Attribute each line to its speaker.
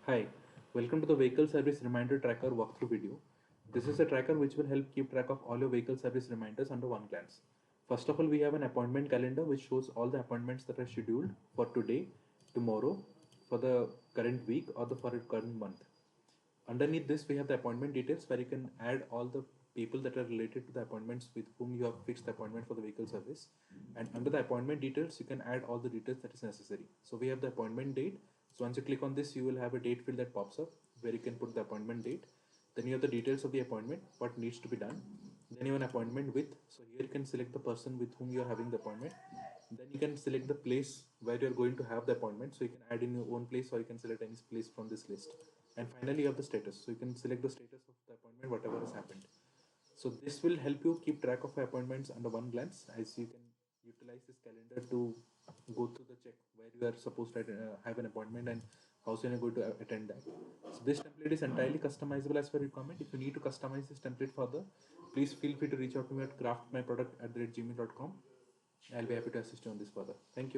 Speaker 1: Hi, welcome to the Vehicle Service Reminder Tracker walkthrough video. This is a tracker which will help keep track of all your vehicle service reminders under one glance. First of all, we have an appointment calendar which shows all the appointments that are scheduled for today, tomorrow, for the current week or the for the current month. Underneath this, we have the appointment details where you can add all the people that are related to the appointments with whom you have fixed the appointment for the vehicle service. And under the appointment details, you can add all the details that is necessary. So we have the appointment date. So once you click on this, you will have a date field that pops up where you can put the appointment date. Then you have the details of the appointment, what needs to be done. Then you have an appointment with. So here you can select the person with whom you are having the appointment. Then you can select the place where you are going to have the appointment. So you can add in your own place or you can select any place from this list. And finally, you have the status. So you can select the status of the appointment, whatever has happened. So this will help you keep track of your appointments under one glance, as you can utilize this calendar to go through the check where you are supposed to have an appointment and how soon you're going to attend that. So this template is entirely customizable as per requirement. If you need to customize this template further, please feel free to reach out to me at craftmyproduct@gmail.com. I'll be happy to assist you on this further. Thank you.